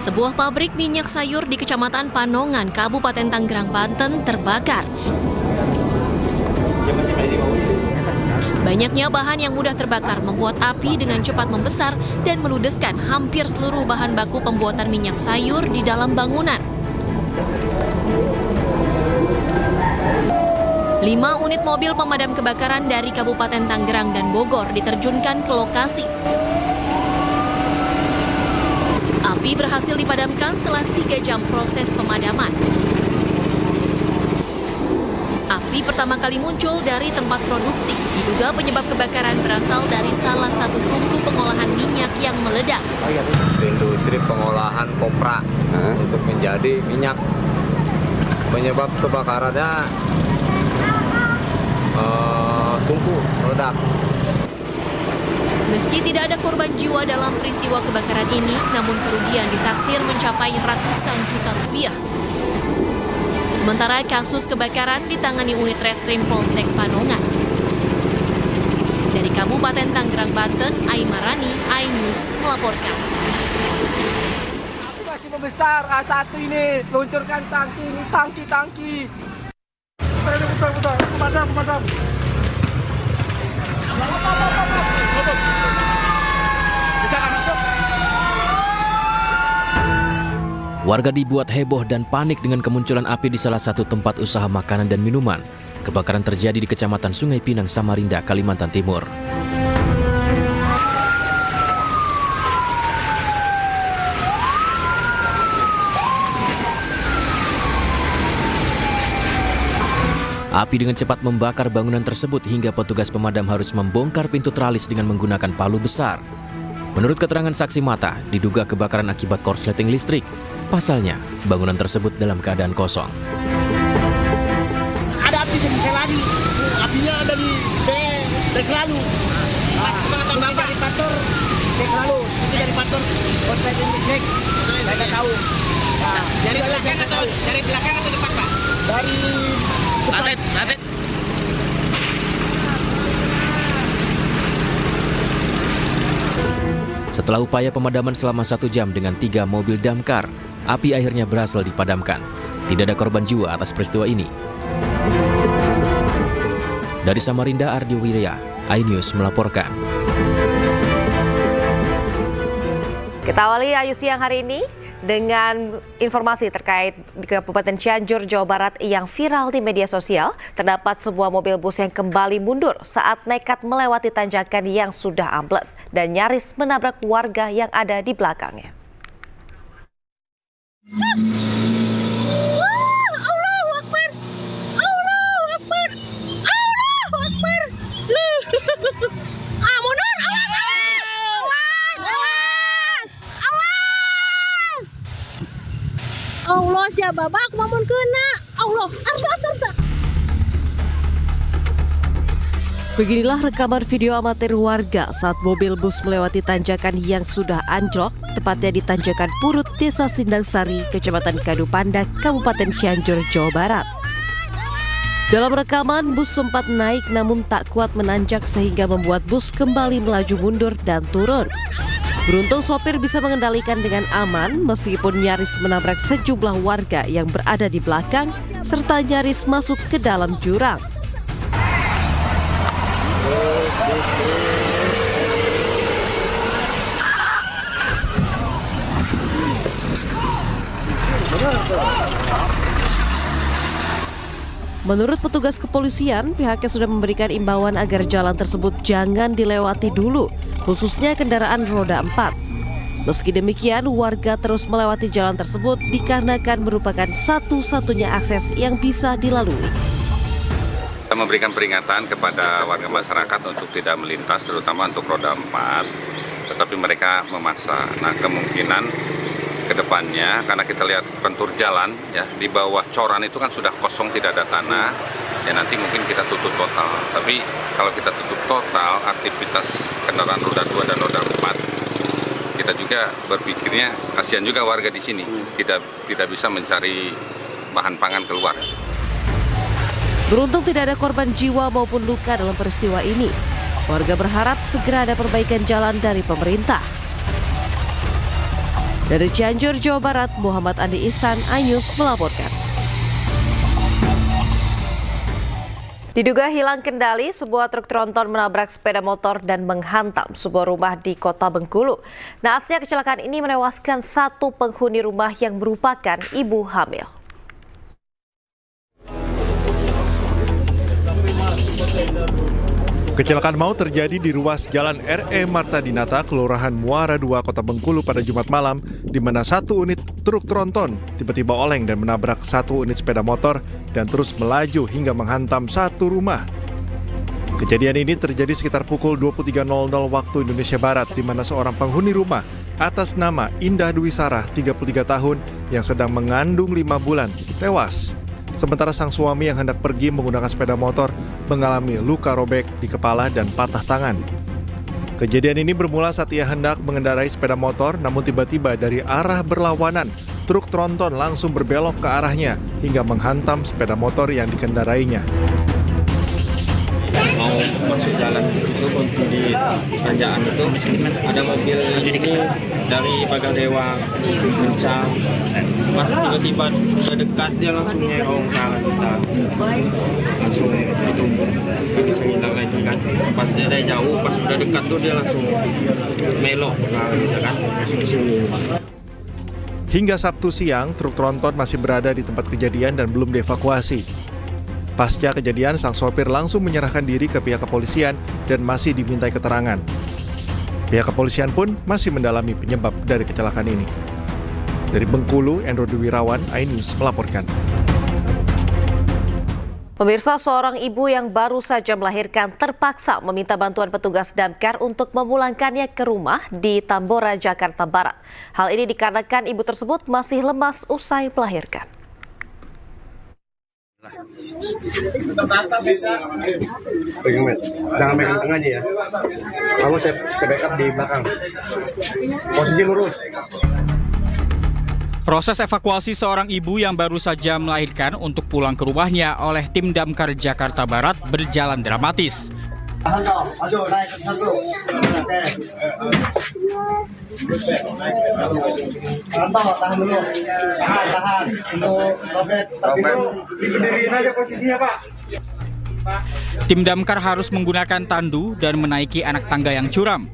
Sebuah pabrik minyak sayur di Kecamatan Panongan, Kabupaten Tanggerang, Banten terbakar. Banyaknya bahan yang mudah terbakar membuat api dengan cepat membesar dan meludeskan hampir seluruh bahan baku pembuatan minyak sayur di dalam bangunan. 5 unit mobil pemadam kebakaran dari Kabupaten Tanggerang dan Bogor diterjunkan ke lokasi. Api berhasil dipadamkan setelah 3 jam proses pemadaman. Api pertama kali muncul dari tempat produksi. Diduga penyebab kebakaran berasal dari salah satu tungku pengolahan minyak yang meledak. Industri pengolahan kopra untuk menjadi minyak. Penyebab kebakarannya tungku meledak. Meski tidak ada korban jiwa dalam peristiwa kebakaran ini, namun kerugian ditaksir mencapai ratusan juta rupiah. Sementara kasus kebakaran ditangani unit reskrim Polsek Panongan. Dari Kabupaten Tanggerang, Banten, Aimarani, iNews melaporkan. Api masih membesar, A1 ini luncurkan tangki, ini tangki. Putar, pemadam. Warga dibuat heboh dan panik dengan kemunculan api di salah satu tempat usaha makanan dan minuman. Kebakaran terjadi di Kecamatan Sungai Pinang, Samarinda, Kalimantan Timur. Api dengan cepat membakar bangunan tersebut hingga petugas pemadam harus membongkar pintu tralis dengan menggunakan palu besar. Menurut keterangan saksi mata, diduga kebakaran akibat korsleting listrik. Pasalnya, bangunan tersebut dalam keadaan kosong. Ada api di seladi, apinya ada di selalu. Dari kantor selalu, itu dari kantor korsleting listrik. Saya nggak tahu. Dari belakang atau depan, Pak? Dari depan. Setelah upaya pemadaman selama 1 jam dengan 3 mobil damkar, api akhirnya berhasil dipadamkan. Tidak ada korban jiwa atas peristiwa ini. Dari Samarinda, Ardi Wirya, iNews melaporkan. Kita awali Ayu siang hari ini dengan informasi terkait di Kabupaten Cianjur, Jawa Barat yang viral di media sosial. Terdapat sebuah mobil bus yang kembali mundur saat nekat melewati tanjakan yang sudah ambles dan nyaris menabrak warga yang ada di belakangnya. Allahu Akbar. Allahu Akbar. Allahu Akbar. Mundur. Awas. Allah siapa bak mamun kena. Allah. Arsa. Beginilah rekaman video amatir warga saat mobil bus melewati tanjakan yang sudah anjlok, tepatnya di Tanjakan Purut, Desa Sindang Sari, Kecamatan Kadupanda, Kabupaten Cianjur, Jawa Barat. Dalam rekaman, bus sempat naik namun tak kuat menanjak sehingga membuat bus kembali melaju mundur dan turun. Beruntung sopir bisa mengendalikan dengan aman meskipun nyaris menabrak sejumlah warga yang berada di belakang serta nyaris masuk ke dalam jurang. Menurut petugas kepolisian, pihaknya sudah memberikan imbauan agar jalan tersebut jangan dilewati dulu, khususnya kendaraan roda 4. Meski demikian, warga terus melewati jalan tersebut dikarenakan merupakan satu-satunya akses yang bisa dilalui. Kita memberikan peringatan kepada warga masyarakat untuk tidak melintas, terutama untuk roda 4, tetapi mereka memaksa. Nah, kemungkinan ke depannya, karena kita lihat kontur jalan, ya di bawah coran itu kan sudah kosong, tidak ada tanah, ya nanti mungkin kita tutup total. Tapi kalau kita tutup total, aktivitas kendaraan roda 2 dan roda 4, kita juga berpikirnya kasihan juga warga di sini, tidak bisa mencari bahan pangan keluar. Beruntung tidak ada korban jiwa maupun luka dalam peristiwa ini. Warga berharap segera ada perbaikan jalan dari pemerintah. Dari Cianjur, Jawa Barat, Muhammad Andi Ihsan, iNews melaporkan. Diduga hilang kendali, sebuah truk tronton menabrak sepeda motor dan menghantam sebuah rumah di Kota Bengkulu. Naasnya kecelakaan ini menewaskan satu penghuni rumah yang merupakan ibu hamil. Kecelakaan maut terjadi di ruas Jalan R.E. Marta Dinata, Kelurahan Muara 2, Kota Bengkulu pada Jumat malam, di mana satu unit truk tronton tiba-tiba oleng dan menabrak satu unit sepeda motor dan terus melaju hingga menghantam satu rumah. Kejadian ini terjadi sekitar pukul 23.00 waktu Indonesia Barat, di mana seorang penghuni rumah atas nama Indah Dwi Sarah, 33 tahun, yang sedang mengandung 5 bulan, tewas. Sementara sang suami yang hendak pergi menggunakan sepeda motor mengalami luka robek di kepala dan patah tangan. Kejadian ini bermula saat ia hendak mengendarai sepeda motor, namun tiba-tiba dari arah berlawanan, truk tronton langsung berbelok ke arahnya hingga menghantam sepeda motor yang dikendarainya. Mau masuk jalan itu untuk di tanjakan itu ada mobil ini dari Bagadewa kencang, pas tiba-tiba udah dekat dia langsung nyerong ke arah kita, langsung itu bisa hilang lagi kan. Pas dia dari jauh, pas udah dekat tuh dia langsung melok ke arah kita kan, masuk di sini. Hingga Sabtu siang, truk tronton masih berada di tempat kejadian dan belum dievakuasi. Pasca kejadian, sang sopir langsung menyerahkan diri ke pihak kepolisian dan masih dimintai keterangan. Pihak kepolisian pun masih mendalami penyebab dari kecelakaan ini. Dari Bengkulu, Endro Wirawan, iNews melaporkan. Pemirsa, seorang ibu yang baru saja melahirkan terpaksa meminta bantuan petugas damkar untuk memulangkannya ke rumah di Tambora, Jakarta Barat. Hal ini dikarenakan ibu tersebut masih lemas usai melahirkan. Jangan megang tengahnya ya. Kamu saya backup di belakang. Posisi lurus. Proses evakuasi seorang ibu yang baru saja melahirkan untuk pulang ke rumahnya oleh tim Damkar Jakarta Barat berjalan dramatis. Tahan dulu. Tahan. Berdiri aja posisinya, Pak. Tim Damkar harus menggunakan tandu dan menaiki anak tangga yang curam.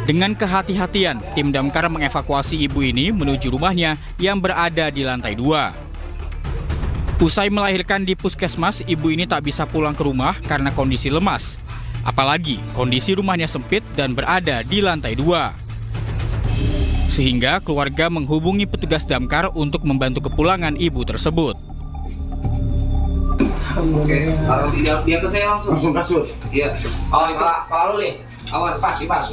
Dengan kehati-hatian, tim Damkar mengevakuasi ibu ini menuju rumahnya yang berada di lantai 2. Usai melahirkan di puskesmas, ibu ini tak bisa pulang ke rumah karena kondisi lemas. Apalagi kondisi rumahnya sempit dan berada di lantai 2. Sehingga keluarga menghubungi petugas damkar untuk membantu kepulangan ibu tersebut. Oke, taruh dia ke saya langsung kasut. Iya. Awas Pak Paul nih. Awas, pas.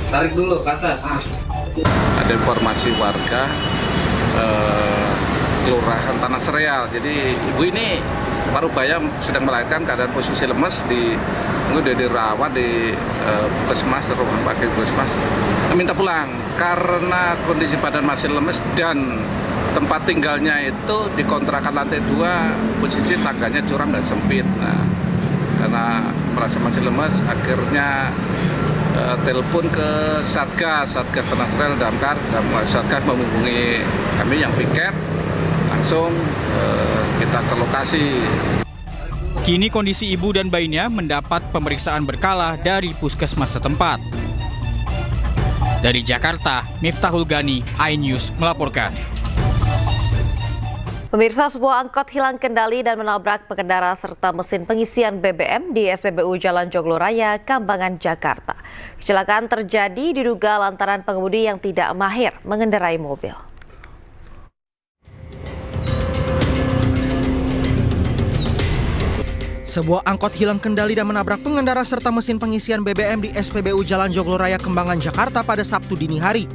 Tarik dulu ke atas. Ada informasi warga Kelurahan Tanah Sereal. Jadi ibu ini Parubaya sedang melahirkan keadaan posisi lemes, udah dirawat di puskesmas, rumah sakit puskesmas, minta pulang karena kondisi badan masih lemes dan tempat tinggalnya itu di kontrakan lantai 2, posisi tangganya curam dan sempit. Nah, karena merasa masih lemes, akhirnya telepon ke Satgas Tanah Sereal Damkar, dan Satgas menghubungi kami yang piket, langsung kita ke lokasi. Kini kondisi ibu dan bayinya mendapat pemeriksaan berkala dari puskesmas setempat. Dari Jakarta, Miftahul Gani, iNews melaporkan. Pemirsa, sebuah angkot hilang kendali dan menabrak pengendara serta mesin pengisian BBM di SPBU Jalan Joglo Raya, Kambangan, Jakarta. Kecelakaan terjadi diduga lantaran pengemudi yang tidak mahir mengendarai mobil. Sebuah angkot hilang kendali dan menabrak pengendara serta mesin pengisian BBM di SPBU Jalan Joglo Raya, Kembangan, Jakarta pada Sabtu dini hari.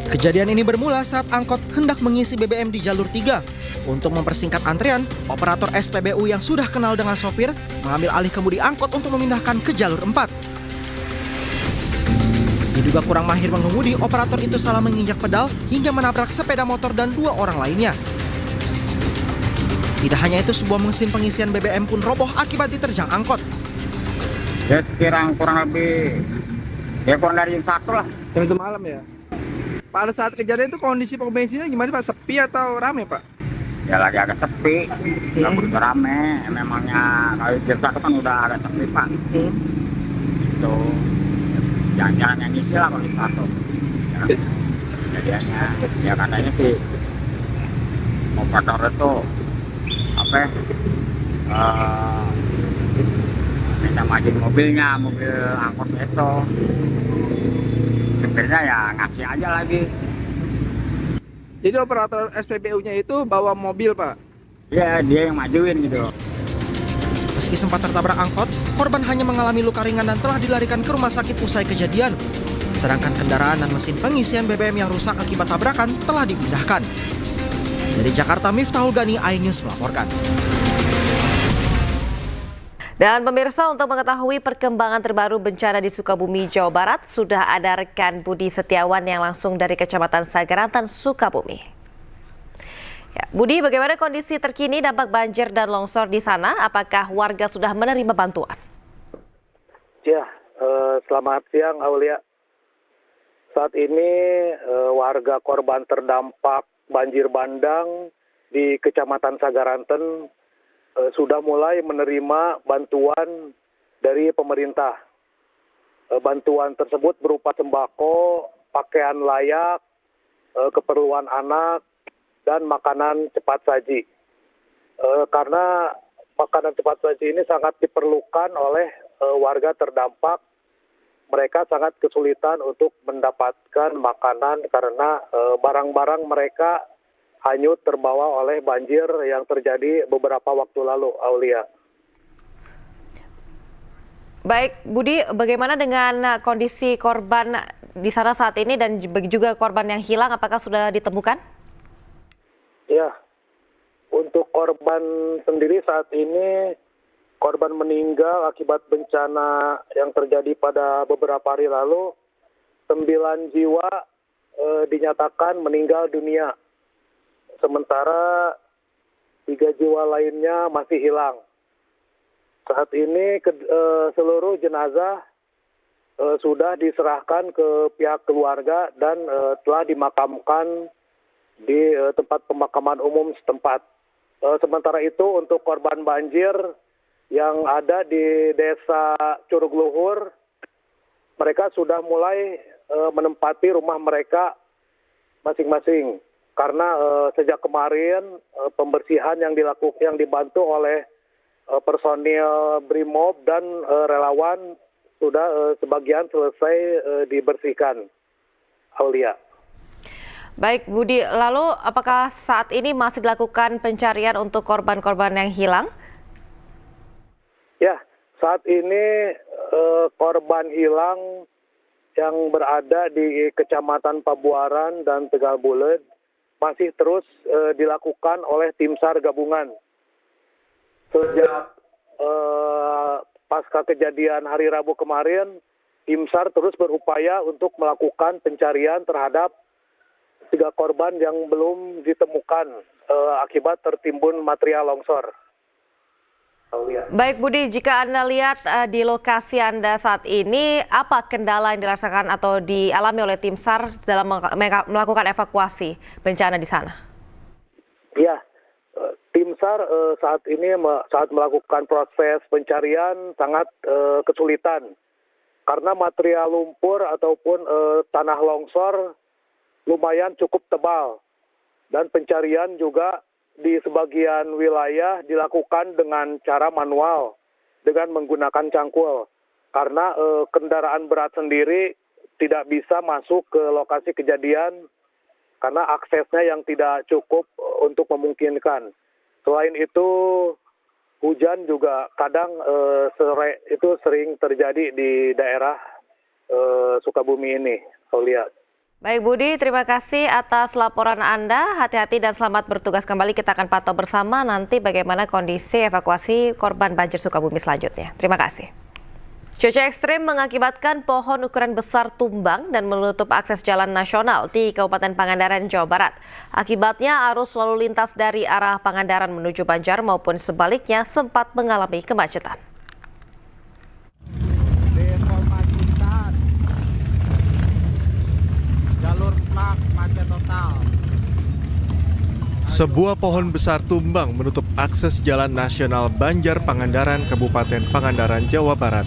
Kejadian ini bermula saat angkot hendak mengisi BBM di jalur 3. Untuk mempersingkat antrean, operator SPBU yang sudah kenal dengan sopir mengambil alih kemudi angkot untuk memindahkan ke jalur 4. Diduga kurang mahir mengemudi, operator itu salah menginjak pedal hingga menabrak sepeda motor dan 2 orang lainnya. Tidak hanya itu, sebuah mesin pengisian BBM pun roboh akibat diterjang angkot. Ya sekiranya kurang lebih ya kurang dari jam 1 lah. Jam itu malam ya. Pada saat kejadian itu kondisi pom bensinnya gimana Pak? Sepi atau rame Pak? Ya lagi agak sepi, nggak begitu rame. Memangnya kalau jam 1 kan udah agak sepi Pak. Itu jalan-jalan yang isi lah kalau jam 1. Ya, kejadiannya ya katanya sih operator itu apa minta majuin mobilnya, mobil angkot itu. Supirnya ya ngasih aja lagi. Jadi operator SPBU-nya itu bawa mobil Pak? Iya, dia yang majuin gitu. Meski sempat tertabrak angkot, korban hanya mengalami luka ringan dan telah dilarikan ke rumah sakit usai kejadian. Sedangkan kendaraan dan mesin pengisian BBM yang rusak akibat tabrakan telah dipindahkan. Dari Jakarta, Miftahul Gani, iNews melaporkan. Dan pemirsa, untuk mengetahui perkembangan terbaru bencana di Sukabumi, Jawa Barat, sudah ada rekan Budi Setiawan yang langsung dari Kecamatan Sagaranten, Sukabumi. Ya, Budi, bagaimana kondisi terkini dampak banjir dan longsor di sana? Apakah warga sudah menerima bantuan? Ya, selamat siang Aulia. Saat ini warga korban terdampak banjir bandang di Kecamatan Sagaranten sudah mulai menerima bantuan dari pemerintah. Bantuan tersebut berupa sembako, pakaian layak, keperluan anak, dan makanan cepat saji. Karena makanan cepat saji ini sangat diperlukan oleh warga terdampak. Mereka sangat kesulitan untuk mendapatkan makanan karena barang-barang mereka hanyut terbawa oleh banjir yang terjadi beberapa waktu lalu, Aulia. Baik, Budi, bagaimana dengan kondisi korban di sana saat ini dan juga korban yang hilang, apakah sudah ditemukan? Ya, untuk korban sendiri saat ini, korban meninggal akibat bencana yang terjadi pada beberapa hari lalu, 9 jiwa dinyatakan meninggal dunia. Sementara 3 jiwa lainnya masih hilang. Saat ini seluruh jenazah sudah diserahkan ke pihak keluarga dan telah dimakamkan di tempat pemakaman umum setempat. Sementara itu untuk korban banjir yang ada di Desa Curug Luhur, mereka sudah mulai menempati rumah mereka masing-masing. Karena sejak kemarin pembersihan yang dibantu oleh personil Brimob dan relawan sudah sebagian selesai dibersihkan. Aulia. Baik, Budi, lalu apakah saat ini masih dilakukan pencarian untuk korban-korban yang hilang? Ya, saat ini korban hilang yang berada di Kecamatan Pabuaran dan Tegal Bulet masih terus dilakukan oleh tim SAR gabungan. Sejak pasca kejadian hari Rabu kemarin, tim SAR terus berupaya untuk melakukan pencarian terhadap 3 korban yang belum ditemukan akibat tertimbun material longsor. Baik, Budi, jika Anda lihat di lokasi Anda saat ini, apa kendala yang dirasakan atau dialami oleh tim SAR dalam melakukan evakuasi bencana di sana? Ya, tim SAR saat ini saat melakukan proses pencarian sangat kesulitan. Karena material lumpur ataupun tanah longsor lumayan cukup tebal. Dan pencarian juga di sebagian wilayah dilakukan dengan cara manual dengan menggunakan cangkul karena kendaraan berat sendiri tidak bisa masuk ke lokasi kejadian karena aksesnya yang tidak cukup untuk memungkinkan. Selain itu hujan juga kadang sering terjadi di daerah Sukabumi ini, Aulia. Baik, Budi, terima kasih atas laporan Anda. Hati-hati dan selamat bertugas kembali. Kita akan pantau bersama nanti bagaimana kondisi evakuasi korban banjir Sukabumi selanjutnya. Terima kasih. Cuaca ekstrim mengakibatkan pohon ukuran besar tumbang dan menutup akses jalan nasional di Kabupaten Pangandaran, Jawa Barat. Akibatnya arus lalu lintas dari arah Pangandaran menuju Banjar maupun sebaliknya sempat mengalami kemacetan. rusak, macet total. Sebuah pohon besar tumbang menutup akses Jalan Nasional Banjar Pangandaran, Kabupaten Pangandaran, Jawa Barat.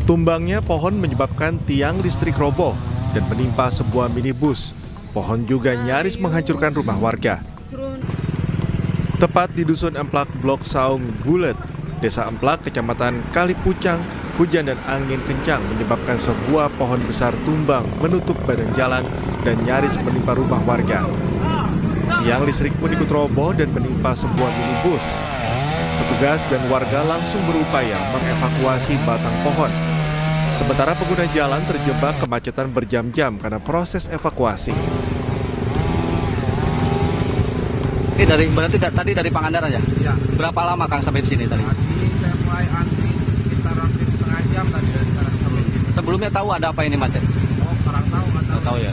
Tumbangnya pohon menyebabkan tiang listrik roboh dan menimpa sebuah minibus. Pohon juga nyaris menghancurkan rumah warga. Tepat di Dusun Emplak, Blok Saung Bulet, Desa Emplak, Kecamatan Kalipucang, hujan dan angin kencang menyebabkan sebuah pohon besar tumbang menutup badan jalan dan nyaris menimpa rumah warga. Tiang listrik pun ikut roboh dan menimpa sebuah minibus. Petugas dan warga langsung berupaya mengevakuasi batang pohon. Sementara pengguna jalan terjebak kemacetan berjam-jam karena proses evakuasi. Ini berarti tadi dari Pangandaran ya? Iya. Berapa lama Kang sampai di sini tadi? Tadi saya mulai antri sekitar hampir setengah jam tadi dari sana sampai sini. Sebelumnya tahu ada apa ini macet? Oh, kurang tahu, nggak tahu ya.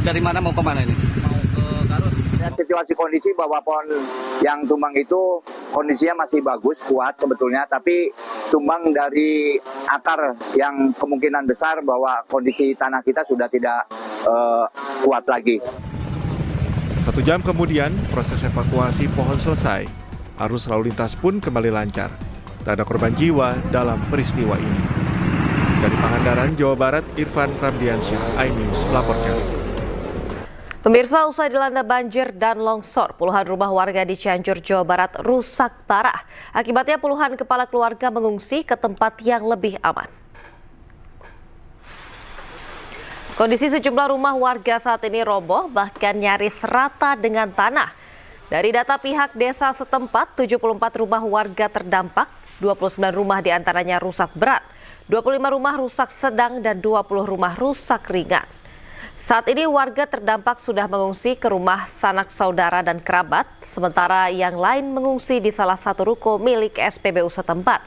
Dari mana mau ke mana ini? Mau ke Garut. Dan situasi kondisi bahwa pohon yang tumbang itu kondisinya masih bagus, kuat sebetulnya, tapi tumbang dari akar yang kemungkinan besar bahwa kondisi tanah kita sudah tidak kuat lagi. 1 jam kemudian, proses evakuasi pohon selesai. Arus lalu lintas pun kembali lancar. Tak ada korban jiwa dalam peristiwa ini. Dari Pangandaran, Jawa Barat, Irfan Ramdiansyah, iNews melaporkan. Pemirsa, usai dilanda banjir dan longsor, puluhan rumah warga di Cianjur, Jawa Barat rusak parah. Akibatnya puluhan kepala keluarga mengungsi ke tempat yang lebih aman. Kondisi sejumlah rumah warga saat ini roboh, bahkan nyaris rata dengan tanah. Dari data pihak desa setempat, 74 rumah warga terdampak, 29 rumah diantaranya rusak berat, 25 rumah rusak sedang, dan 20 rumah rusak ringan. Saat ini warga terdampak sudah mengungsi ke rumah sanak saudara dan kerabat, sementara yang lain mengungsi di salah satu ruko milik SPBU setempat.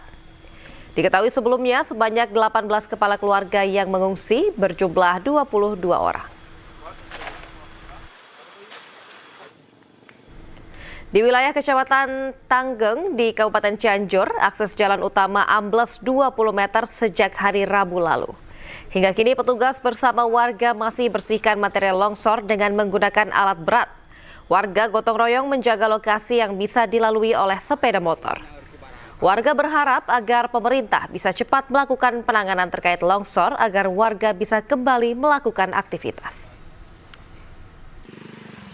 Diketahui sebelumnya sebanyak 18 kepala keluarga yang mengungsi berjumlah 22 orang. Di wilayah Kecamatan Tanggeng di Kabupaten Cianjur, akses jalan utama ambles 20 meter sejak hari Rabu lalu. Hingga kini petugas bersama warga masih bersihkan material longsor dengan menggunakan alat berat. Warga gotong royong menjaga lokasi yang bisa dilalui oleh sepeda motor. Warga berharap agar pemerintah bisa cepat melakukan penanganan terkait longsor agar warga bisa kembali melakukan aktivitas.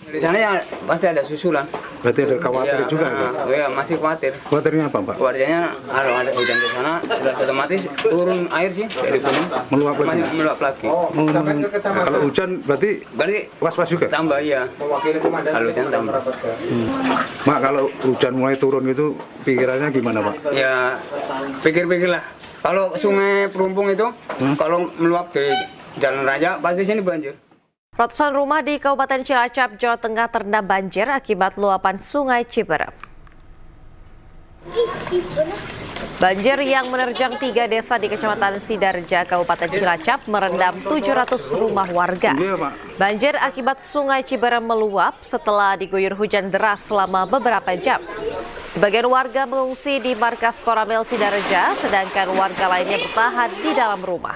Di sana ya pasti ada susulan. Berarti ada khawatir ya, juga? Iya, masih khawatir. Khawatirnya apa, Pak? Khawatirnya kalau ada hujan di sana, sudah otomatis turun air sih dari gunung. Meluap lagi? Meluap lagi. Kalau hujan berarti was-was juga? Tambah, iya. Kalau hujan tambah. Mak, kalau hujan mulai turun itu pikirannya gimana, Pak? Ya, pikir-pikirlah. Kalau sungai Perumpung itu, kalau meluap di Jalan Raja, pasti sini banjir. Ratusan rumah di Kabupaten Cilacap, Jawa Tengah terendam banjir akibat luapan Sungai Ciberem. Banjir yang menerjang 3 desa di Kecamatan Sidarja, Kabupaten Cilacap merendam 700 rumah warga. Banjir akibat Sungai Ciberem meluap setelah diguyur hujan deras selama beberapa jam. Sebagian warga mengungsi di markas Koramil Sidarja, sedangkan warga lainnya bertahan di dalam rumah.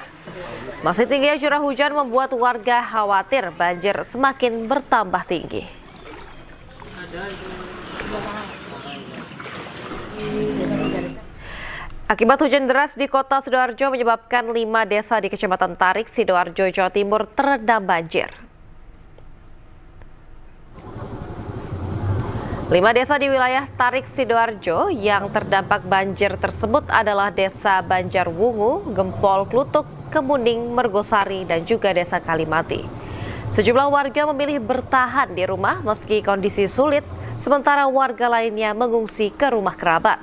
Masih tingginya curah hujan membuat warga khawatir banjir semakin bertambah tinggi. Akibat hujan deras di kota Sidoarjo menyebabkan 5 desa di Kecamatan Tarik, Sidoarjo, Jawa Timur terendam banjir. 5 desa di wilayah Tarik, Sidoarjo yang terdampak banjir tersebut adalah Desa Banjarwungu, Gempol Klutuk, Kemuning, Mergosari, dan juga Desa Kalimati. Sejumlah warga memilih bertahan di rumah meski kondisi sulit, sementara warga lainnya mengungsi ke rumah kerabat.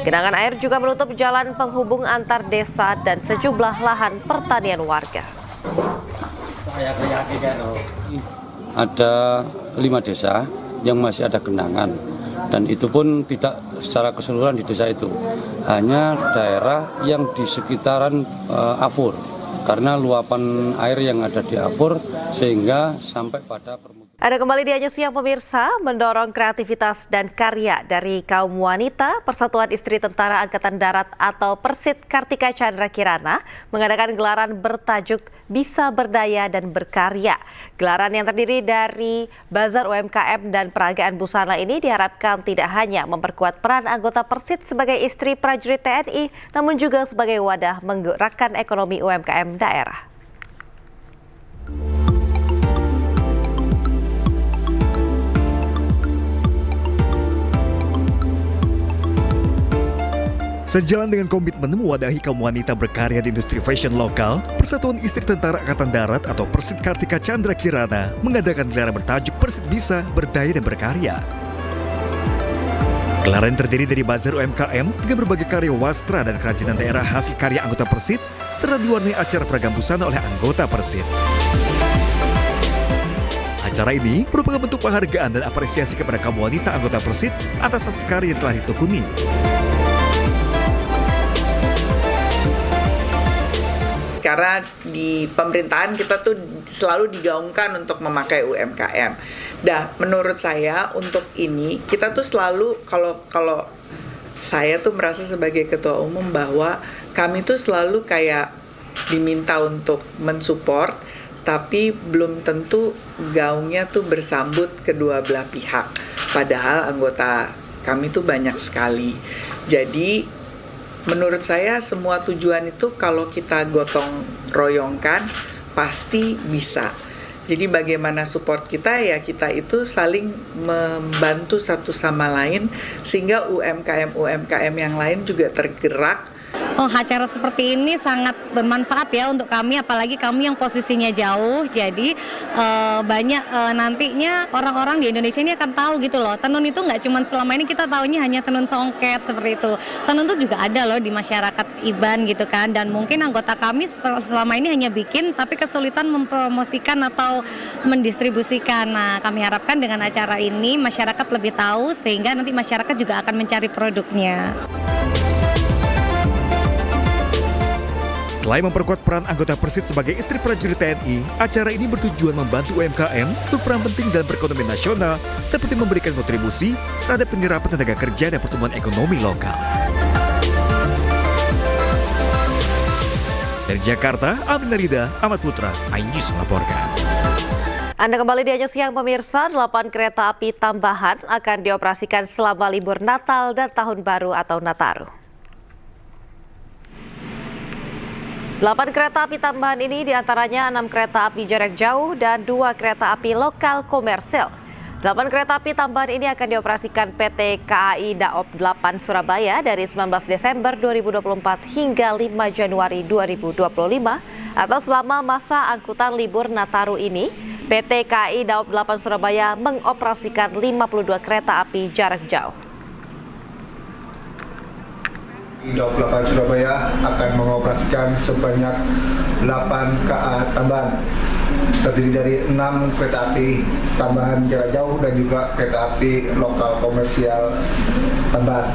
Genangan air juga menutup jalan penghubung antar desa dan sejumlah lahan pertanian warga. Ada 5 desa yang masih ada genangan, dan itu pun tidak secara keseluruhan di desa itu, hanya daerah yang di sekitaran Apur, karena luapan air yang ada di Apur sehingga sampai pada permukaan. Ada kembali di Aja Siang pemirsa, mendorong kreativitas dan karya dari kaum wanita, Persatuan Istri Tentara Angkatan Darat atau Persit Kartika Chandra Kirana mengadakan gelaran bertajuk Bisa Berdaya dan Berkarya. Gelaran yang terdiri dari bazar UMKM dan peragaan busana ini diharapkan tidak hanya memperkuat peran anggota Persit sebagai istri prajurit TNI, namun juga sebagai wadah menggerakkan ekonomi UMKM daerah. Sejalan dengan komitmen mewadahi kaum wanita berkarya di industri fashion lokal, Persatuan Istri Tentara Angkatan Darat atau Persit Kartika Chandra Kirana mengadakan gelaran bertajuk Persit Bisa Berdaya dan Berkarya. Gelaran terdiri dari bazar UMKM dengan berbagai karya wastra dan kerajinan daerah hasil karya anggota Persit, serta diwarnai acara peragam busana oleh anggota Persit. Acara ini merupakan bentuk penghargaan dan apresiasi kepada kaum wanita anggota Persit atas hasil karya yang telah ditekuni. Karena di pemerintahan kita tuh selalu digaungkan untuk memakai UMKM. Nah, menurut saya untuk ini kita tuh selalu kalau saya tuh merasa sebagai ketua umum bahwa kami tuh selalu kayak diminta untuk mensupport, tapi belum tentu gaungnya tuh bersambut kedua belah pihak. Padahal anggota kami tuh banyak sekali. Jadi menurut saya semua tujuan itu kalau kita gotong royongkan pasti bisa. Jadi bagaimana support kita ya kita itu saling membantu satu sama lain sehingga UMKM yang lain juga tergerak. Acara seperti ini sangat bermanfaat ya untuk kami, apalagi kami yang posisinya jauh. Jadi banyak nantinya orang-orang di Indonesia ini akan tahu gitu loh. Tenun itu nggak cuma selama ini kita tahunya hanya tenun songket seperti itu. Tenun itu juga ada loh di masyarakat Iban gitu kan. Dan mungkin anggota kami selama ini hanya bikin, tapi kesulitan mempromosikan atau mendistribusikan. Nah, kami harapkan dengan acara ini masyarakat lebih tahu sehingga nanti masyarakat juga akan mencari produknya. Selain memperkuat peran anggota Persit sebagai istri prajurit TNI, acara ini bertujuan membantu UMKM berperan penting dalam perekonomian nasional seperti memberikan kontribusi terhadap penyerapan tenaga kerja dan pertumbuhan ekonomi lokal. Dari Jakarta, Amin Rida, Ahmad Putra, iNews melaporkan. Anda kembali di Aja Siang pemirsa, 8 kereta api tambahan akan dioperasikan selama libur Natal dan Tahun Baru atau Nataru. 8 kereta api tambahan ini diantaranya 6 kereta api jarak jauh dan 2 kereta api lokal komersil. 8 kereta api tambahan ini akan dioperasikan PT KAI Daop 8 Surabaya dari 19 Desember 2024 hingga 5 Januari 2025 atau selama masa angkutan libur Nataru ini. PT KAI Daop 8 Surabaya mengoperasikan 52 kereta api jarak jauh. Daop 8 Surabaya akan mengoperasikan sebanyak 8 KA tambahan, terdiri dari 6 kereta api tambahan jarak jauh dan juga kereta api lokal komersial tambahan.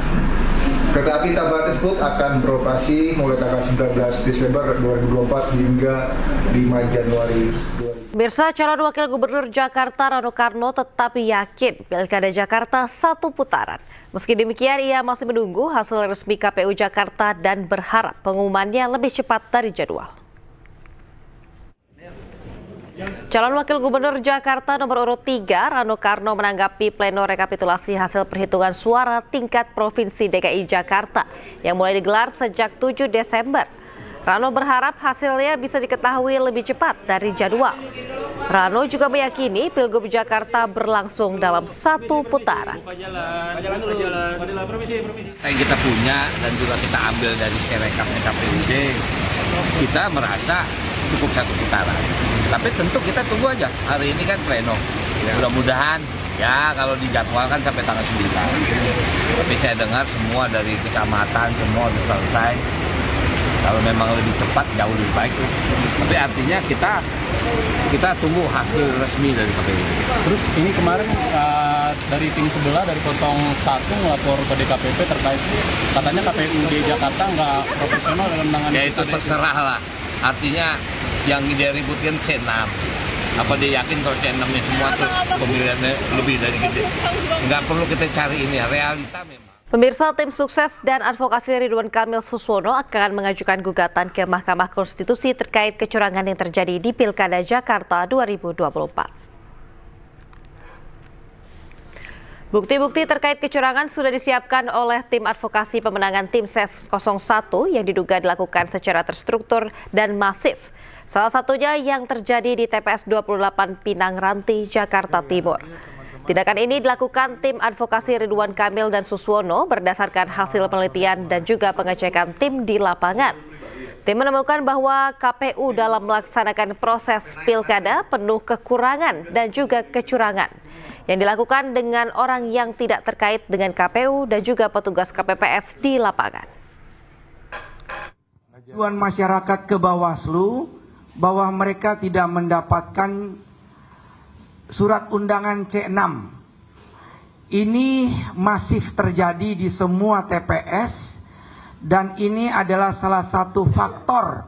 Kereta api tambahan tersebut akan beroperasi mulai tanggal 19 Desember 2024 hingga 5 Januari 2025. Pemirsa, calon wakil gubernur Jakarta Rano Karno tetap yakin Pilkada Jakarta satu putaran. Meski demikian, ia masih menunggu hasil resmi KPU Jakarta dan berharap pengumumannya lebih cepat dari jadwal. Calon wakil gubernur Jakarta nomor urut 3 Rano Karno menanggapi pleno rekapitulasi hasil perhitungan suara tingkat Provinsi DKI Jakarta yang mulai digelar sejak 7 Desember. Rano berharap hasilnya bisa diketahui lebih cepat dari jadwal. Rano juga meyakini Pilgub Jakarta berlangsung dalam satu putaran. Yang kita punya dan juga kita ambil dari Serekapnya KPUD, kita merasa cukup satu putaran. Tapi tentu kita tunggu aja, hari ini kan pleno. Mudah-mudahan ya kalau dijadwalkan sampai tanggal 9. Tapi saya dengar semua dari kecamatan semua sudah selesai. Kalau memang lebih cepat jauh lebih baik. Tapi artinya kita tunggu hasil resmi dari KPU. Terus ini kemarin dari tim sebelah dari 01 melapor ke DKPP terkait katanya KPUD Jakarta nggak profesional dalam menangani. Ya itu terserah lah. Artinya yang dia ributkan C6. Apa dia yakin kalau si 6-nya semua tuh pemilihannya lebih dari gede? Nggak perlu kita cari ini, realita memang. Pemirsa, tim sukses dan advokasi Ridwan Kamil Suswono akan mengajukan gugatan ke Mahkamah Konstitusi terkait kecurangan yang terjadi di Pilkada Jakarta 2024. Bukti-bukti terkait kecurangan sudah disiapkan oleh tim advokasi pemenangan tim SES 01 yang diduga dilakukan secara terstruktur dan masif. Salah satunya yang terjadi di TPS 28 Pinang Ranti, Jakarta Timur. Tindakan ini dilakukan tim advokasi Ridwan Kamil dan Suswono berdasarkan hasil penelitian dan juga pengecekan tim di lapangan. Tim menemukan bahwa KPU dalam melaksanakan proses pilkada penuh kekurangan dan juga kecurangan yang dilakukan dengan orang yang tidak terkait dengan KPU dan juga petugas KPPS di lapangan. Ajuan masyarakat ke Bawaslu bahwa mereka tidak mendapatkan surat undangan C6. Ini masif terjadi di semua TPS dan ini adalah salah satu faktor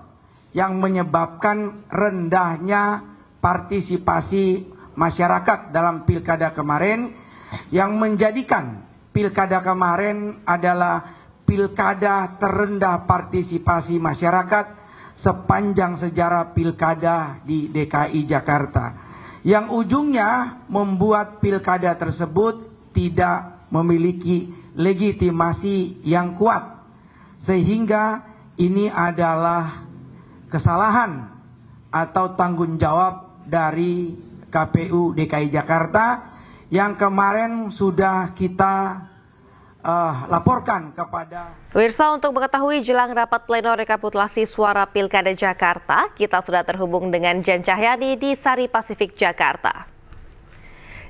yang menyebabkan rendahnya partisipasi masyarakat dalam pilkada kemarin, yang menjadikan pilkada kemarin adalah pilkada terendah partisipasi masyarakat sepanjang sejarah pilkada di DKI Jakarta, yang ujungnya membuat pilkada tersebut tidak memiliki legitimasi yang kuat, sehingga ini adalah kesalahan atau tanggung jawab dari KPU DKI Jakarta yang kemarin sudah kita laporkan kepada. Pemirsa, untuk mengetahui jelang rapat pleno rekapitulasi suara Pilkada Jakarta, kita sudah terhubung dengan Jen Cahyani di Sari Pasifik, Jakarta.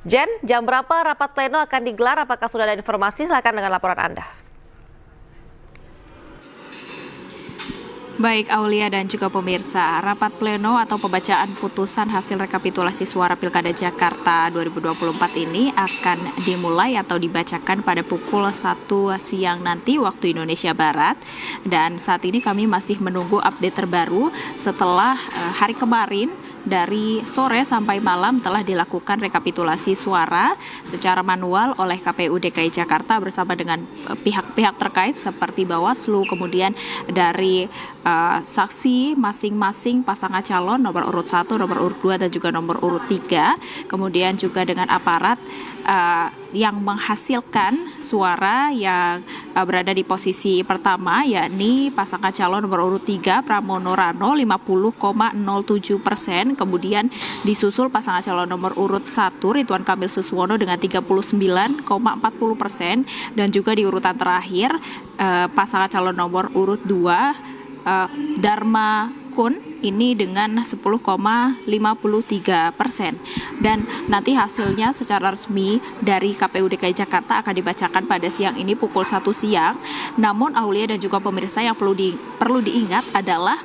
Jen, jam berapa rapat pleno akan digelar? Apakah sudah ada informasi? Silakan dengan laporan Anda. Baik Aulia dan juga pemirsa, rapat pleno atau pembacaan putusan hasil rekapitulasi suara Pilkada Jakarta 2024 ini akan dimulai atau dibacakan pada pukul 1 siang nanti waktu Indonesia Barat. Dan saat ini kami masih menunggu update terbaru setelah hari kemarin dari sore sampai malam telah dilakukan rekapitulasi suara secara manual oleh KPU DKI Jakarta bersama dengan pihak-pihak terkait seperti Bawaslu, kemudian dari saksi masing-masing pasangan calon nomor urut 1, nomor urut 2 dan juga nomor urut 3, kemudian juga dengan aparat yang menghasilkan suara yang berada di posisi pertama, yakni pasangan calon nomor urut 3 Pramono Rano 50,07%, kemudian disusul pasangan calon nomor urut 1 Ridwan Kamil Suswono dengan 39,40%, dan juga di urutan terakhir pasangan calon nomor urut 2 Dharma Kun ini dengan 10,53%. Dan nanti hasilnya secara resmi dari KPU DKI Jakarta akan dibacakan pada siang ini pukul 1 siang. Namun Aulia dan juga pemirsa, yang perlu diingat adalah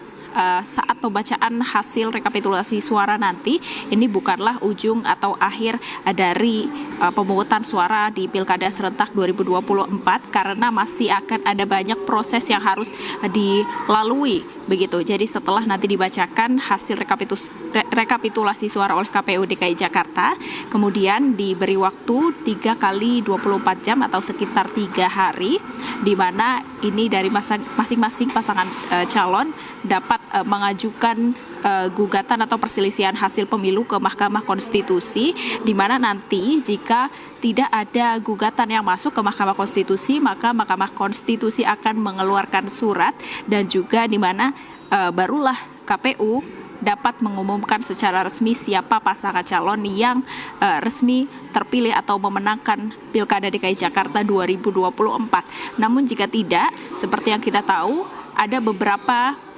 saat pembacaan hasil rekapitulasi suara nanti, ini bukanlah ujung atau akhir dari pemungutan suara di Pilkada Serentak 2024, karena masih akan ada banyak proses yang harus dilalui begitu. Jadi setelah nanti dibacakan hasil rekapitulasi suara oleh KPU DKI Jakarta, kemudian diberi waktu 3 kali 24 jam atau sekitar 3 hari, di mana ini dari masing-masing pasangan calon dapat mengajukan gugatan atau perselisihan hasil pemilu ke Mahkamah Konstitusi, di mana nanti jika tidak ada gugatan yang masuk ke Mahkamah Konstitusi, maka Mahkamah Konstitusi akan mengeluarkan surat, dan juga di mana barulah KPU dapat mengumumkan secara resmi siapa pasangan calon yang resmi terpilih atau memenangkan Pilkada DKI Jakarta 2024. Namun jika tidak, seperti yang kita tahu, ada beberapa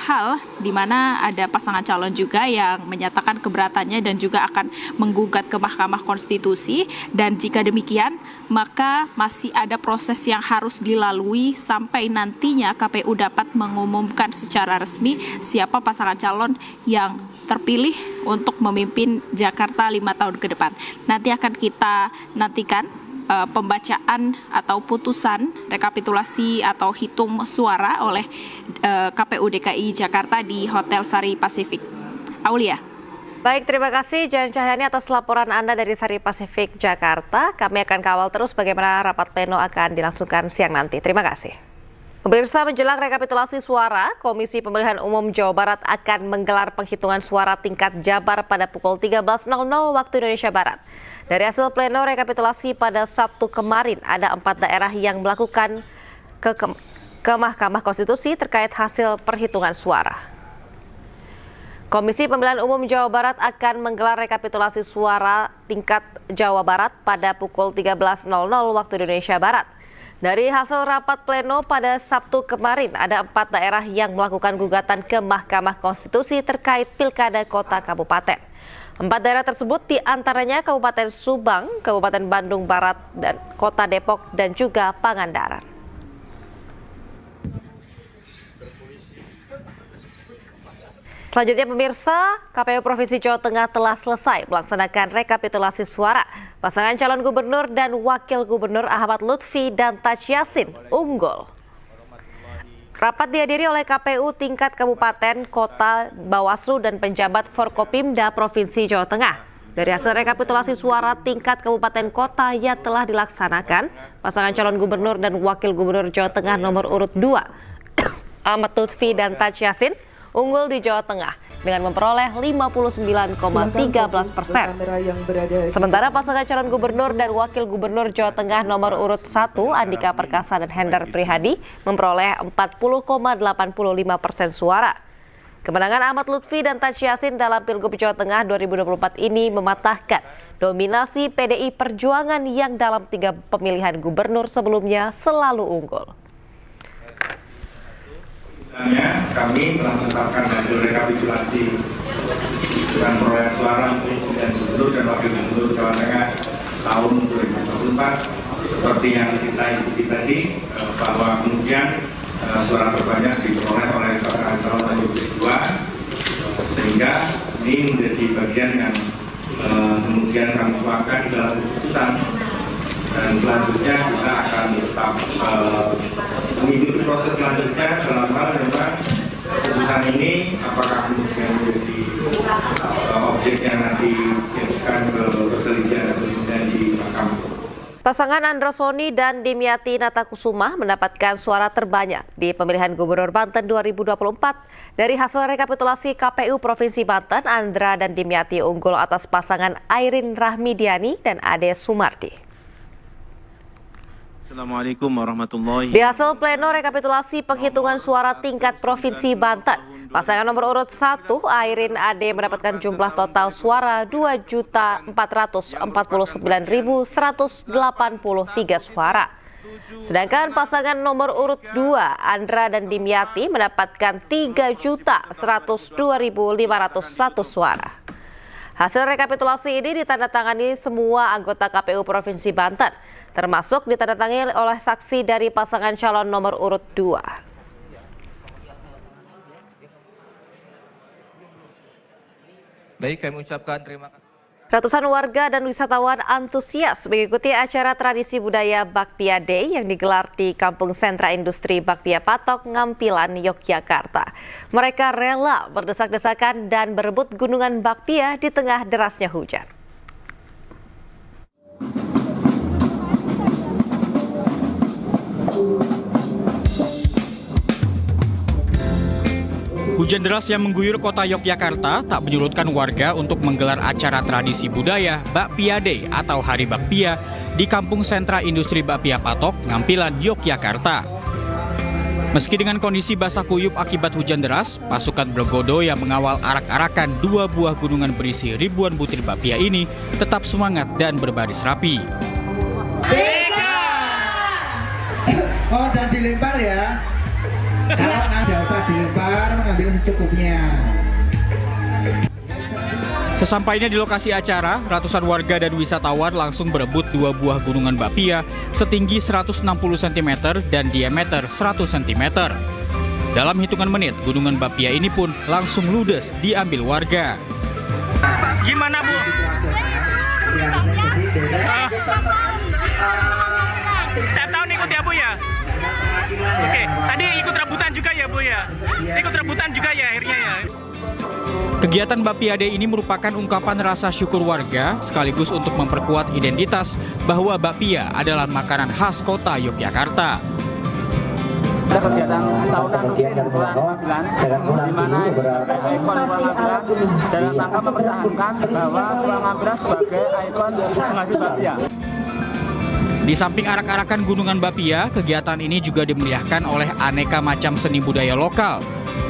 hal di mana ada pasangan calon juga yang menyatakan keberatannya dan juga akan menggugat ke Mahkamah Konstitusi, dan jika demikian maka masih ada proses yang harus dilalui sampai nantinya KPU dapat mengumumkan secara resmi siapa pasangan calon yang terpilih untuk memimpin Jakarta 5 tahun ke depan. Nanti akan kita nantikan pembacaan atau putusan rekapitulasi atau hitung suara oleh KPU DKI Jakarta di Hotel Sari Pasifik. Aulia. Baik, terima kasih Jan Cahyani atas laporan Anda dari Sari Pasifik, Jakarta. Kami akan kawal terus bagaimana rapat pleno akan dilangsungkan siang nanti. Terima kasih. Pemirsa, menjelang rekapitulasi suara, Komisi Pemilihan Umum Jawa Barat akan menggelar penghitungan suara tingkat Jabar pada pukul 13.00 waktu Indonesia Barat. Dari hasil pleno rekapitulasi pada Sabtu kemarin, ada 4 daerah yang melakukan ke Mahkamah Konstitusi terkait hasil perhitungan suara. Komisi Pemilihan Umum Jawa Barat akan menggelar rekapitulasi suara tingkat Jawa Barat pada pukul 13.00 waktu Indonesia Barat. Dari hasil rapat pleno pada Sabtu kemarin, ada 4 daerah yang melakukan gugatan ke Mahkamah Konstitusi terkait pilkada kota kabupaten. 4 daerah tersebut diantaranya Kabupaten Subang, Kabupaten Bandung Barat, dan Kota Depok, dan juga Pangandaran. Selanjutnya pemirsa, KPU Provinsi Jawa Tengah telah selesai melaksanakan rekapitulasi suara. Pasangan calon gubernur dan wakil gubernur Ahmad Lutfi dan Taj Yassin unggul. Rapat dihadiri oleh KPU tingkat kabupaten, kota, Bawaslu, dan penjabat Forkopimda Provinsi Jawa Tengah. Dari hasil rekapitulasi suara tingkat kabupaten kota yang telah dilaksanakan, pasangan calon gubernur dan wakil gubernur Jawa Tengah nomor urut 2, Ahmad Lutfi dan Taj Yassin, unggul di Jawa Tengah dengan memperoleh 59,13%. Sementara pasangan calon gubernur dan wakil gubernur Jawa Tengah nomor urut 1, Andika Perkasa dan Hendar Prihadi, memperoleh 40,85% suara. Kemenangan Ahmad Lutfi dan Taj Yassin dalam Pilgub Jawa Tengah 2024 ini mematahkan dominasi PDI Perjuangan yang dalam 3 pemilihan gubernur sebelumnya selalu unggul. Kami telah menetapkan hasil rekapitulasi dan perolehan suara untuk pemilihan gubernur dan wakil gubernur Jawa Tengah tahun 2024 seperti yang kita ikuti tadi, bahwa kemudian suara terbanyak diperoleh oleh pasangan calon nomor 2, sehingga ini menjadi bagian yang kemudian kami tuangkan di dalam keputusan. Dan selanjutnya kita akan tetap mengikuti proses selanjutnya dalam hal memang keputusan ini apakah kemudian menjadi objek yang nanti diajukan ke perselisihan selanjutnya di Mahkamah. Pasangan Androsoni dan Dimyati Natakusuma mendapatkan suara terbanyak di pemilihan Gubernur Banten 2024. Dari hasil rekapitulasi KPU Provinsi Banten, Andra dan Dimyati unggul atas pasangan Airin Rahmidiani dan Ade Sumardi. Assalamualaikum warahmatullahi Di hasil pleno rekapitulasi penghitungan suara tingkat Provinsi Banten, pasangan nomor urut 1, Airin Ade mendapatkan jumlah total suara 2.449.183 suara. Sedangkan pasangan nomor urut 2, Andra dan Dimyati mendapatkan 3.102.501 suara. Hasil rekapitulasi ini ditandatangani semua anggota KPU Provinsi Banten, termasuk ditandatangani oleh saksi dari pasangan calon nomor urut 2. Baik, kami ucapkan terima kasih. Ratusan warga dan wisatawan antusias mengikuti acara tradisi budaya Bakpia Day yang digelar di Kampung Sentra Industri Bakpia Patok, Ngampilan, Yogyakarta. Mereka rela berdesak-desakan dan berebut gunungan bakpia di tengah derasnya hujan. Hujan deras yang mengguyur kota Yogyakarta tak menyurutkan warga untuk menggelar acara tradisi budaya Bakpia Day atau Hari Bakpia di Kampung Sentra Industri Bakpia Patok, Ngampilan, Yogyakarta. Meski dengan kondisi basah kuyup akibat hujan deras, pasukan Blegodo yang mengawal arak-arakan 2 buah gunungan berisi ribuan butir bakpia ini tetap semangat dan berbaris rapi. Oh, jangan dilempar ya. Kalau nggak usah dilempar, mengambil secukupnya. Sesampainya di lokasi acara, ratusan warga dan wisatawan langsung berebut 2 buah gunungan bakpia setinggi 160 cm dan diameter 100 cm. Dalam hitungan menit, gunungan bakpia ini pun langsung ludes diambil warga. Gimana, Bu? Setiap tahun ikut ya, Bu ya? Oke, tadi ikut rebutan juga ya, Bu ya? Ikut rebutan juga ya akhirnya ya? Kegiatan Bapia Day ini merupakan ungkapan rasa syukur warga sekaligus untuk memperkuat identitas bahwa bapia adalah makanan khas kota Yogyakarta. Ada kegiatan tahunan rutin bulan Magelang, di mana ikon Pulau Magelang dalam rangka mempertahankan bahwa Pulau Magelang sebagai ikon penghasil bapia. Di samping arak-arakan gunungan bapia, kegiatan ini juga dimeriahkan oleh aneka macam seni budaya lokal.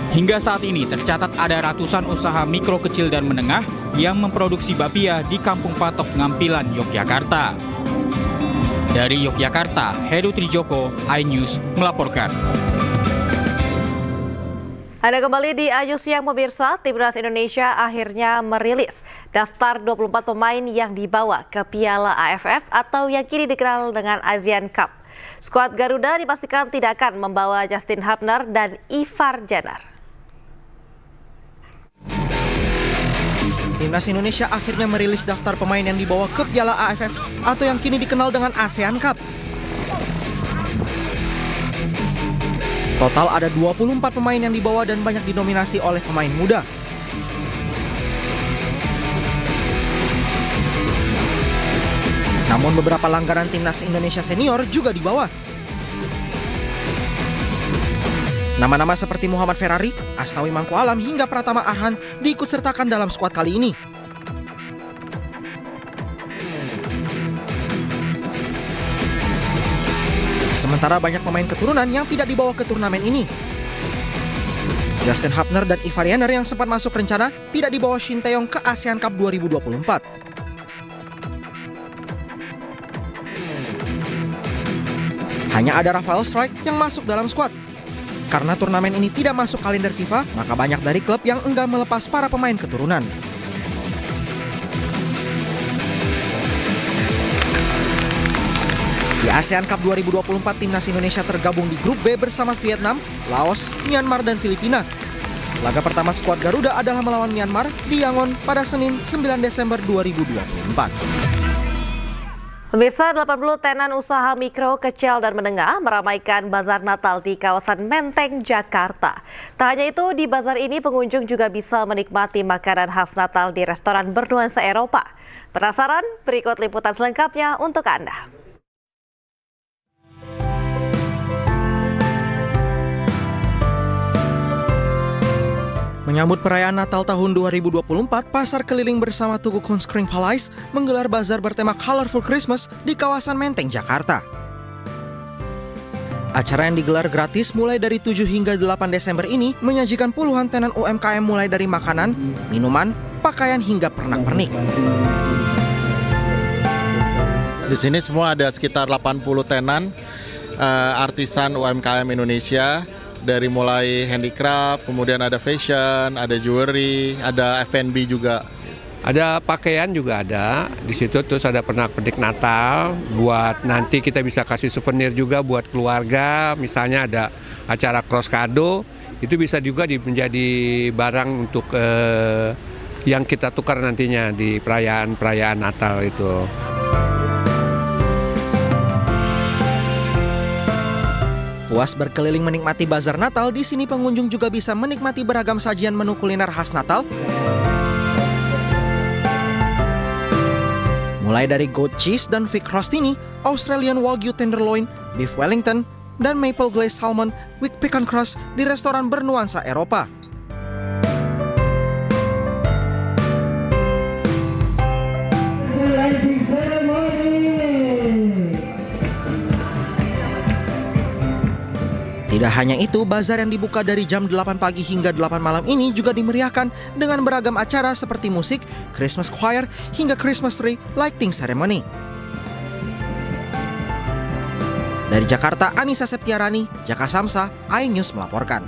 Hingga saat ini tercatat ada ratusan usaha mikro, kecil, dan menengah yang memproduksi bapia di Kampung Patok, Ngampilan, Yogyakarta. Dari Yogyakarta, Heru Trijoko, iNews melaporkan. Anda kembali di Ayu Siang pemirsa, Timnas Indonesia akhirnya merilis daftar 24 pemain yang dibawa ke Piala AFF atau yang kini dikenal dengan Asian Cup. Skuad Garuda dipastikan tidak akan membawa Justin Hubner dan Ivar Janar. Timnas Indonesia akhirnya merilis daftar pemain yang dibawa ke Piala AFF atau yang kini dikenal dengan ASEAN Cup. Total ada 24 pemain yang dibawa dan banyak dinominasi oleh pemain muda. Namun beberapa langganan Timnas Indonesia senior juga dibawa. Nama-nama seperti Muhammad Ferrari, Asnawi Mangku Alam hingga Pratama Arhan diikutsertakan dalam skuad kali ini. Sementara banyak pemain keturunan yang tidak dibawa ke turnamen ini. Justin Hubner dan Ivar Janar yang sempat masuk rencana tidak dibawa Shin Tae-yong ke ASEAN Cup 2024. Hanya ada Rafael Strijk yang masuk dalam skuad. Karena turnamen ini tidak masuk kalender FIFA, maka banyak dari klub yang enggan melepas para pemain keturunan. Di ASEAN Cup 2024, Timnas Indonesia tergabung di grup B bersama Vietnam, Laos, Myanmar, dan Filipina. Laga pertama skuad Garuda adalah melawan Myanmar di Yangon pada Senin 9 Desember 2024. Pemirsa, 80 tenan usaha mikro, kecil, dan menengah meramaikan Bazar Natal di kawasan Menteng, Jakarta. Tak hanya itu, di bazar ini pengunjung juga bisa menikmati makanan khas Natal di restoran bernuansa Eropa. Penasaran? Berikut liputan selengkapnya untuk Anda. Menyambut perayaan Natal tahun 2024, Pasar Keliling bersama Tugu Kunskring Palais menggelar bazar bertema Colorful Christmas di kawasan Menteng, Jakarta. Acara yang digelar gratis mulai dari 7 hingga 8 Desember ini menyajikan puluhan tenan UMKM mulai dari makanan, minuman, pakaian hingga pernak-pernik. Di sini semua ada sekitar 80 tenan artisan UMKM Indonesia. Dari mulai handicraft, kemudian ada fashion, ada jewelry, ada F&B juga. Ada pakaian juga ada di situ, terus ada pernak-pernik Natal buat nanti kita bisa kasih souvenir juga buat keluarga. Misalnya ada acara cross kado, itu bisa juga menjadi barang untuk yang kita tukar nantinya di perayaan Natal itu. Puas berkeliling menikmati bazar Natal, di sini pengunjung juga bisa menikmati beragam sajian menu kuliner khas Natal. Mulai dari goat cheese dan fig crostini, Australian Wagyu tenderloin, beef Wellington, dan maple glazed salmon with pecan crust di restoran bernuansa Eropa. Tidak hanya itu, bazar yang dibuka dari jam 8 pagi hingga 8 malam ini juga dimeriahkan dengan beragam acara seperti musik, Christmas choir, hingga Christmas tree lighting ceremony. Dari Jakarta, Anissa Septiarani, Jaka Samsa, iNews melaporkan.